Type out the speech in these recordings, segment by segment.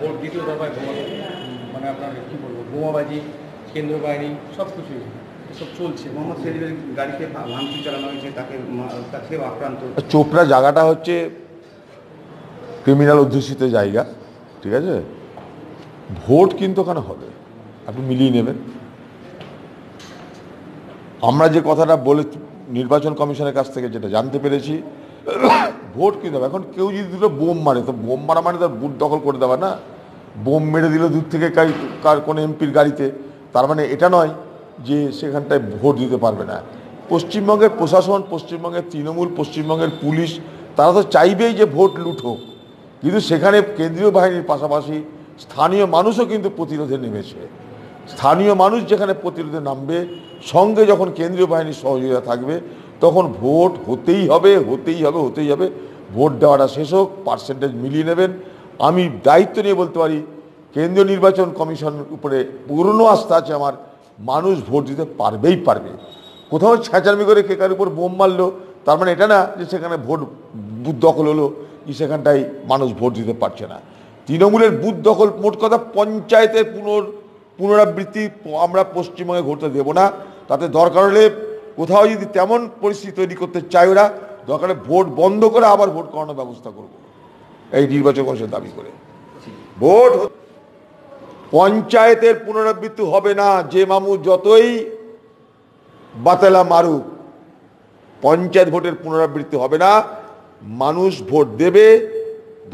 Vote দ্বিতীয় দফায় মানে আপনার কী বলবো, বোমাবাজি, কেন্দ্র বাহিনী সব কিছুই এসব চলছে। মোহাম্মদ সেলিমের গাড়িতে ভাঙচুর চালানো হয়েছে, তাকেও আক্রান্ত। চোপড়া জায়গাটা হচ্ছে ক্রিমিনাল অধ্যুষিত জায়গা, ঠিক আছে। ভোট কিন্তু ওখানে হবে, আপনি মিলিয়ে নেবেন। আমরা যে কথাটা বলে নির্বাচন কমিশনের কাছ থেকে যেটা জানতে পেরেছি, ভোট কিন্তু হবে। এখন কেউ যদি দুটো বোম মারে, তো বোম মারা মানে তার বুথ দখল করে দেওয়া না। বোম মেরে দিল দূর থেকে কার কোনো এমপির গাড়িতে, তার মানে এটা নয় যে সেখানটায় ভোট দিতে পারবে না। পশ্চিমবঙ্গের প্রশাসন, পশ্চিমবঙ্গের তৃণমূল, পশ্চিমবঙ্গের পুলিশ, তারা তো চাইবেই যে ভোট লুট হোক, কিন্তু সেখানে কেন্দ্রীয় বাহিনীর পাশাপাশি স্থানীয় মানুষও কিন্তু প্রতিরোধে নেমেছে। স্থানীয় মানুষ যেখানে প্রতিরোধে নামবে, সঙ্গে যখন কেন্দ্রীয় বাহিনীর সহযোগিতা থাকবে, তখন ভোট হতেই হবে, হতেই হবে, হতেই হবে। ভোট দেওয়াটা শেষ হোক, পার্সেন্টেজ মিলিয়ে নেবেন। আমি দায়িত্ব নিয়ে বলতে পারি, কেন্দ্রীয় নির্বাচন কমিশনের উপরে পূর্ণ আস্থা আছে আমার। মানুষ ভোট দিতে পারবেই পারবে। কোথাও ছ্যাঁচামি করে কে কার উপর বোম মারলো, তার মানে এটা না যে সেখানে ভোট বুথ দখল হলো, কি সেখানটায় মানুষ ভোট দিতে পারছে না। তৃণমূলের বুথ দখল, মোট কথা পঞ্চায়েতের পুনরাবৃত্তি আমরা পশ্চিমবঙ্গে ঘটতে দেব না। তাতে দরকার হলে কোথাও যদি তেমন পরিস্থিতি তৈরি করতে চায় ওরা, দরকারে ভোট বন্ধ করে আবার ভোট করানোর ব্যবস্থা করব, এই নির্বাচন কমিশন দাবি করে। ভোট পঞ্চায়েতের পুনরাবৃত্তি হবে না, যে মামু যতই বাতেলা মারুক, পঞ্চায়েত ভোটের পুনরাবৃত্তি হবে না। মানুষ ভোট দেবে,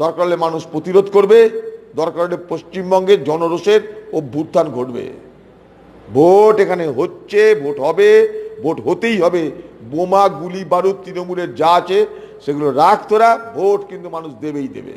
দরকার হলে মানুষ প্রতিরোধ করবে, দরকার হলে পশ্চিমবঙ্গের জনরোষের অভ্যুত্থান ঘটবে। ভোট এখানে হচ্ছে, ভোট হবে, ভোট হতেই হবে। বোমা, গুলি, বারুদ তৃণমূলের যা আছে সেগুলো রাখ তোরা, ভোট কিন্তু মানুষ দেবেই দেবে।